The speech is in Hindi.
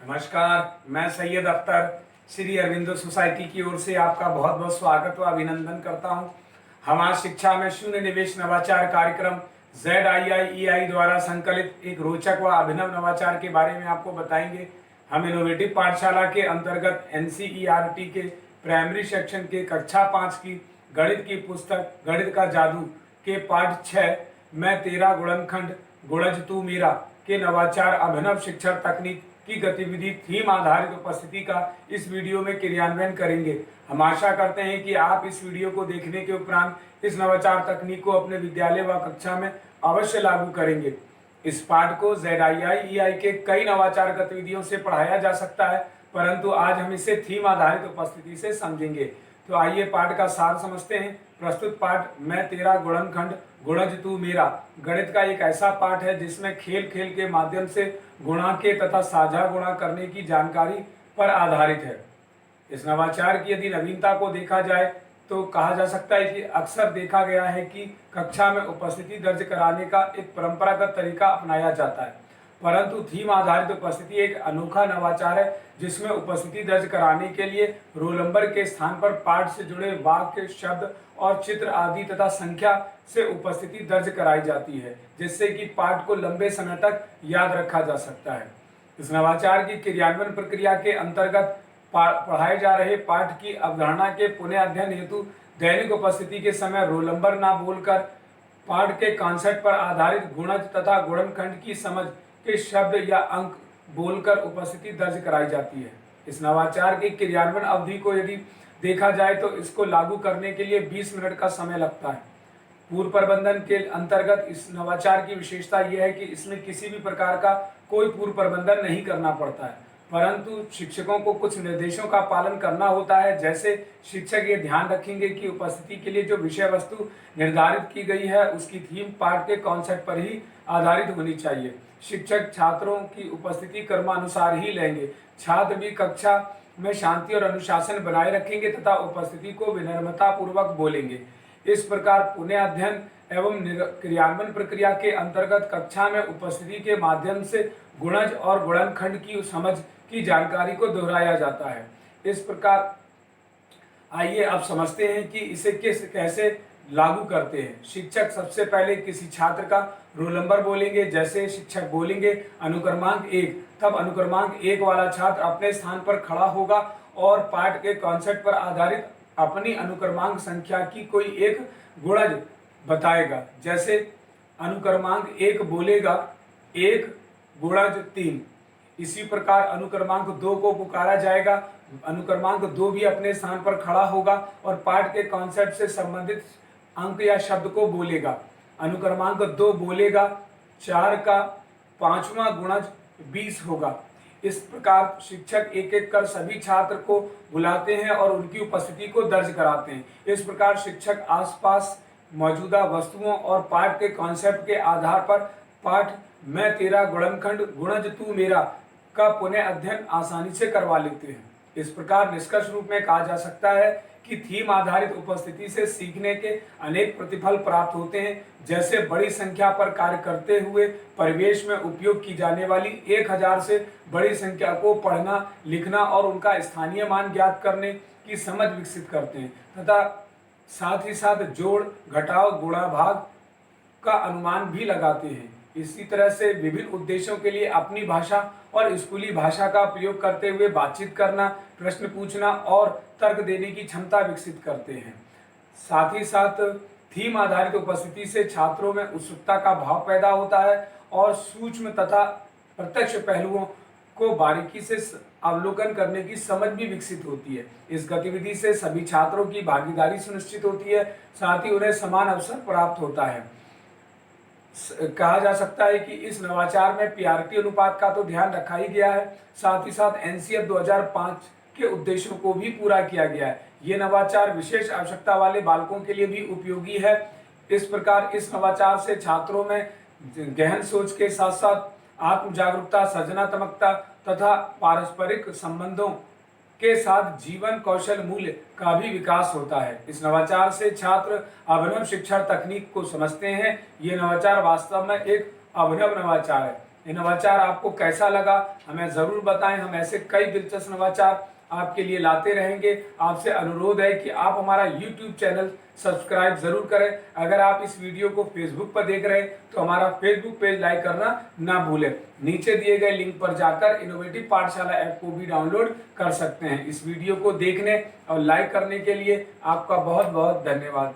नमस्कार, मैं सैयद अख्तर श्री अरविंदो सोसाइटी की ओर से आपका बहुत बहुत स्वागत व अभिनंदन करता हूं। हम आज शिक्षा में शून्य निवेश नवाचार कार्यक्रम ZIIEI द्वारा संकलित एक रोचक व अभिनव नवाचार के बारे में आपको बताएंगे। हम इनोवेटिव पाठशाला के अंतर्गत NCERT के प्राइमरी सेक्शन के कक्षा 5 की गणित की पुस्तक गणित का जादू के पाठ 6 मैं तेरा गुणनखंड गुणज तू मेरा के नवाचार अभिनव शिक्षण तकनीक की गतिविधि थीम आधारित उपस्थिति का इस वीडियो में क्रियान्वयन करेंगे। हम आशा करते हैं कि आप इस वीडियो को देखने के उपरांत इस नवाचार तकनीक को अपने विद्यालय व कक्षा में अवश्य लागू करेंगे। इस पाठ को ZIIEI के कई नवाचार गतिविधियों से पढ़ाया जा सकता है, परंतु आज हम इसे थीम आधारित उपस्थिति से समझेंगे। तो आइए पाठ का सार समझते हैं। प्रस्तुत पाठ मैं तेरा गुणनखंड गुणज तू मेरा गणित का एक ऐसा पाठ है जिसमें खेल खेल के माध्यम से गुणा के तथा साझा गुणा करने की जानकारी पर आधारित है। इस नवाचार की यदि नवीनता को देखा जाए तो कहा जा सकता है कि अक्सर देखा गया है कि कक्षा में उपस्थिति दर्ज कराने का एक परंपरागत तरीका अपनाया जाता है, परंतु थीम आधारित उपस्थिति एक अनोखा नवाचार है जिसमें उपस्थिति दर्ज कराने के लिए रोल नंबर के स्थान पर पाठ से जुड़े वाक्य, शब्द और चित्र आदि तथा संख्या से उपस्थिति दर्ज कराई जाती है, जिससे कि पाठ को लंबे समय तक याद रखा जा सकता है। इस नवाचार की क्रियान्वयन प्रक्रिया के अंतर्गत पढ़ाए जा रहे पाठ की अवधारणा के पुनः अध्ययन हेतु दैनिक उपस्थिति के समय रोल नंबर न बोलकर पाठ के कॉन्सेप्ट पर आधारित गुणज तथा गुणनखंड की समझ के शब्द या अंक बोलकर उपस्थिति दर्ज कराई जाती है। इस नवाचार की क्रियान्वयन अवधि को यदि देखा जाए तो इसको लागू करने के लिए 20 मिनट का समय लगता है। पूर्व प्रबंधन के अंतर्गत इस नवाचार की विशेषता यह है कि इसमें किसी भी प्रकार का कोई पूर्व प्रबंधन नहीं करना पड़ता है, परंतु शिक्षकों को कुछ निर्देशों का पालन करना होता है। जैसे शिक्षक ये ध्यान रखेंगे कि उपस्थिति के लिए जो विषय वस्तु निर्धारित की गई है उसकी थीम पाठ के कॉन्सेप्ट पर ही आधारित होनी चाहिए। शिक्षक छात्रों की उपस्थिति क्रमानुसार ही लेंगे। छात्र भी कक्षा में शांति और अनुशासन बनाए रखेंगे तथा उपस्थिति को विनम्रता पूर्वक बोलेंगे। इस प्रकार पुनः अध्ययन एवं क्रियान्वयन प्रक्रिया के अंतर्गत कक्षा में उपस्थिति के माध्यम से गुणज और गुणनखंड की समझ की जानकारी को दोहराया जाता है। इस प्रकार आइए अब समझते हैं कि इसे कैसे लागू करते हैं। शिक्षक सबसे पहले किसी छात्र का रोल नंबर बोलेंगे। जैसे शिक्षक बोलेंगे अनुक्रमांक 1, तब अनुक्रमांक 1 वाला छात्र अपने स्थान पर खड़ा होगा और पाठ के कॉन्सेप्ट पर आधारित अपनी अनुक्रमांक संख्या की कोई एक गुणज बताएगा। जैसे अनुक्रमांक 1 बोलेगा 1 गुणज 3। इसी प्रकार अनुक्रमांक 2 को पुकारा जाएगा। अनुक्रमांक 2 भी अपने स्थान पर खड़ा होगा और पाठ के कॉन्सेप्ट से संबंधित अंक या शब्द को बोलेगा। अनुक्रमांक 2 बोलेगा 4 का 5वां गुणज 20 होगा। इस प्रकार शिक्षक एक एक कर सभी छात्र को बुलाते हैं और उनकी उपस्थिति को दर्ज कराते हैं। इस प्रकार शिक्षक आसपास मौजूदा वस्तुओं और पाठ के कॉन्सेप्ट के आधार पर पाठ मैं तेरा गुणनखंड गुणज तू मेरा का पुनः अध्ययन आसानी से करवा लेते हैं। इस प्रकार निष्कर्ष रूप में कहा जा सकता है कि थीम आधारित उपस्थिति से सीखने के अनेक प्रतिफल प्राप्त होते हैं। जैसे बड़ी संख्या पर कार्य करते हुए परिवेश में उपयोग की जाने वाली 1000 से बड़ी संख्या को पढ़ना, लिखना और उनका स्थानीय मान ज्ञात करने की समझ विकसित करते हैं तथा साथ ही साथ जोड़, घटाव, गुणा, भाग का अनुमान भी लगाते हैं। इसी तरह से विभिन्न उद्देश्यों के लिए अपनी भाषा और स्कूली भाषा का प्रयोग करते हुए बातचीत करना, प्रश्न पूछना और तर्क देने की क्षमता विकसित करते हैं। साथ ही साथ थीम आधारित उपस्थिति से छात्रों में उत्सुकता का भाव पैदा होता है और सूक्ष्म तथा प्रत्यक्ष पहलुओं को बारीकी से अवलोकन करने की समझ भी विकसित होती है। इस गतिविधि से सभी छात्रों की भागीदारी सुनिश्चित होती है, साथ ही उन्हें समान अवसर प्राप्त होता है। कहा जा सकता है कि इस नवाचार में पीआरटी अनुपात का तो ध्यान रखा ही गया है, साथ ही साथ एनसीएफ 2005 के उद्देश्यों को भी पूरा किया गया है। ये नवाचार विशेष आवश्यकता वाले बालकों के लिए भी उपयोगी है। इस प्रकार इस नवाचार से छात्रों में गहन सोच के साथ साथ आत्म जागरूकता, सृजनात्मकता तथा पारस्परिक संबंधों के साथ जीवन कौशल मूल्य का भी विकास होता है। इस नवाचार से छात्र अभिनव शिक्षण तकनीक को समझते हैं। ये नवाचार वास्तव में एक अभिनव नवाचार है ये नवाचार आपको कैसा लगा हमें ज़रूर बताएं। हम ऐसे कई दिलचस्प नवाचार आपके लिए लाते रहेंगे। आपसे अनुरोध है कि आप हमारा YouTube चैनल सब्सक्राइब जरूर करें। अगर आप इस वीडियो को फेसबुक पर देख रहे हैं तो हमारा फेसबुक पेज लाइक करना ना भूलें। नीचे दिए गए लिंक पर जाकर इनोवेटिव पाठशाला ऐप को भी डाउनलोड कर सकते हैं। इस वीडियो को देखने और लाइक करने के लिए आपका बहुत बहुत धन्यवाद।